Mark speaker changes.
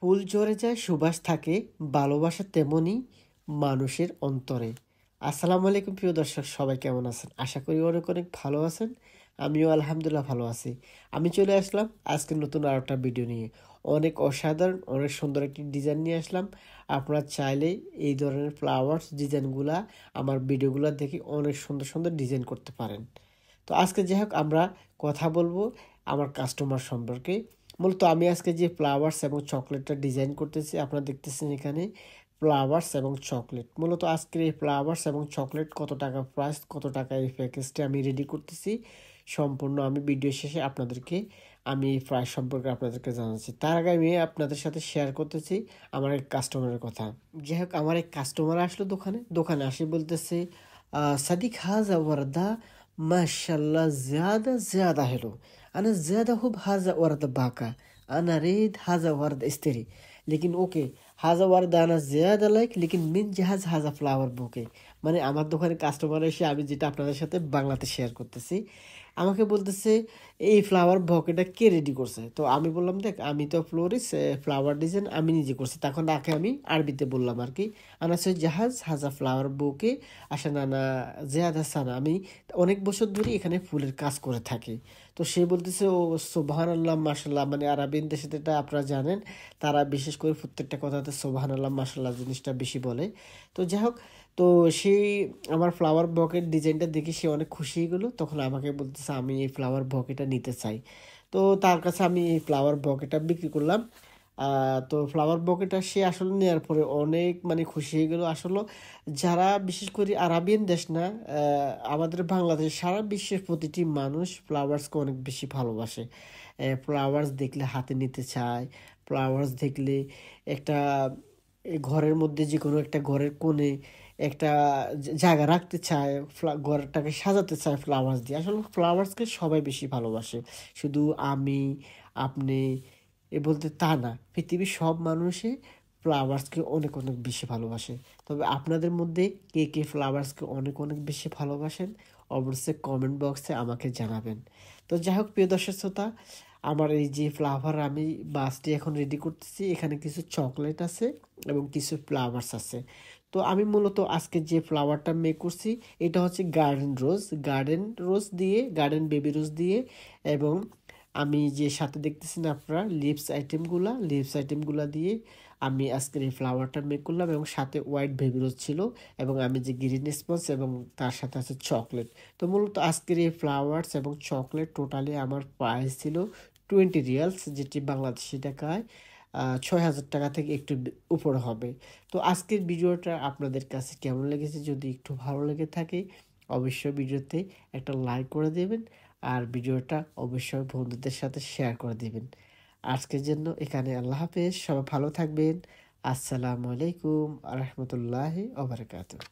Speaker 1: ফুল ঝরে যায় সুবাস থাকে, ভালোবাসা তেমনি মানুষের অন্তরে। আসসালামু আলাইকুম প্রিয় দর্শক, সবাই কেমন আছেন? আশা করি অনেক অনেক ভালো আছেন। আমিও আলহামদুলিল্লাহ ভালো আছি। আমি চলে আসলাম আজকে নতুন আর একটা ভিডিও নিয়ে। অনেক অসাধারণ, অনেক সুন্দর একটি ডিজাইন নিয়ে আসলাম। আপনারা চাইলে এই ধরনের ফ্লাওয়ার্স ডিজাইনগুলা আমার ভিডিওগুলো দেখে অনেক সুন্দর সুন্দর ডিজাইন করতে পারেন। তো আজকে যাই হোক, আমরা কথা বলবো আমার কাস্টমার সম্পর্কে। মূলত আমি আজকে যে ফ্লাওয়ার্স এবং চকলেটটা ডিজাইন করতেছি, আপনারা দেখতেছেন এখানে ফ্লাওয়ার্স এবং চকলেট। মূলত আজকের এই ফ্লাওয়ার্স এবং চকলেট কত টাকা প্রাইস, কত টাকা এই প্যাকেজটি আমি রেডি করতেছি, সম্পূর্ণ আমি ভিডিও শেষে আপনাদেরকে আমি এই প্রাইস সম্পর্কে আপনাদেরকে জানাচ্ছি। তার আগে আমি আপনাদের সাথে শেয়ার করতেছি আমার এক কাস্টমারের কথা। যাই হোক, আমার এক কাস্টমার আসলো দোকানে আসে বলতেছে, সাদিক হাজা ওয়ারদা माशाल्लाह ज्यादा ज्यादा حلو. انا زيادة هو هذا ورد باكا. انا اريد هذا ورد اشتري. लेकिन ओके, হাজা ওয়ার্দ আনা জিয়াদা লাইক লেকিন মিন জাহাজ হাজা ফ্লাওয়ার বুকে। মানে আমার দোকানে কাস্টমার এসে, আমি যেটা আপনাদের সাথে বাংলাতে শেয়ার করতেছি, আমাকে বলতেছে এই ফ্লাওয়ার বকেটা কে রেডি করছে। তো আমি বললাম, দেখ আমি তো ফ্লোরিস, ফ্লাওয়ার ডিজাইন আমি নিজে করছি। তখন তাকে আমি আরবিতে বললাম আর কি, আনা সে জাহাজ হাজা ফ্লাওয়ার বুকে আসা নানা জিয়াদা সানা। আমি অনেক বছর ধরে এখানে ফুলের কাজ করে থাকি। তো সে বলতেছে, ও সোবাহান আল্লাহ মাসাল্লাহ, মানে আরবিন দেশে এটা আপনারা জানেন, তারা বিশেষ করে প্রত্যেকটা কথাতে সোবাহান আল্লাহ মাসাল্লাহ জিনিসটা বেশি বলে। তো যাই হোক, তো সেই আমার ফ্লাওয়ার বকেট ডিজাইনটা দেখে সে অনেক খুশি হয়ে গেলো। তখন আমাকে বলতেছে আমি এই ফ্লাওয়ার বকেটটা নিতে চাই। তো তার কাছে আমি এই ফ্লাওয়ার বকেটটা বিক্রি করলাম। তো ফ্লাওয়ার বকেটটা সে আসলে নেওয়ার পরে অনেক মানে খুশি হয়ে গেলো। আসলে যারা বিশেষ করে আরাবিয়ান দেশ না, আমাদের বাংলাদেশ, সারা বিশ্বের প্রতিটি মানুষ ফ্লাওয়ার্সকে অনেক বেশি ভালোবাসে। ফ্লাওয়ার্স দেখলে হাতে নিতে চায়, ফ্লাওয়ার্স দেখলে একটা ঘরের মধ্যে যে কোনো একটা ঘরের কোণে একটা জায়গা রাখতে চায়, ঘরটাকে সাজাতে চায় ফ্লাওয়ার্স দিয়ে। আসলে ফ্লাওয়ার্সকে সবাই বেশি ভালোবাসে, শুধু আমি আপনি এ বলতে তা না, পৃথিবীর সব মানুষই ফ্লাওয়ার্সকে অনেক অনেক বেশি ভালোবাসে। তবে আপনাদের মধ্যে কে কে ফ্লাওয়ার্সকে অনেক অনেক বেশি ভালোবাসেন অবশ্যই কমেন্ট বক্সে আমাকে জানাবেন। তো যাই হোক প্রিয় দর্শক শ্রোতা, আমার এই যে ফ্লাওয়ার আমি বাসটি এখন রেডি করতেছি, এখানে কিছু চকলেট আছে এবং কিছু ফ্লাওয়ার্স আছে। তো আমি মূলত আজকে যে ফ্লাওয়ারটা মেক করছি, এটা হচ্ছে গার্ডেন রোজ দিয়ে, গার্ডেন বেবি রোজ দিয়ে, এবং আমি যে সাথে দেখতেছেন আপনারা লিপস আইটেমগুলা দিয়ে আমি আজকের এই ফ্লাওয়ারটা মেক করলাম, এবং সাথে হোয়াইট বেবি রোজ ছিল, এবং আমি যে গ্রিন স্পঞ্জ এবং তার সাথে আছে চকলেট। তো মূলত আজকের এই ফ্লাওয়ার্স এবং চকলেট টোটালি আমার প্রাইস ছিল 20 রিয়ালস, যেটি বাংলাদেশি টাকায় 6,000 টাকা থেকে একটু উপরে হবে। তো আজকের ভিডিওটা আপনাদের কাছে কেমন লেগেছে? যদি একটু ভালো লেগে থাকে অবশ্যই ভিডিওতে একটা লাইক করে দেবেন, আর ভিডিওটা অবশ্যই বন্ধুদের সাথে শেয়ার করে দেবেন। আজকের জন্য এখানে আল্লাহ হাফেজ, সবাই ভালো থাকবেন। আসসালামু আলাইকুম আ রহমতুল্লাহি ওয়া বারাকাতুহু।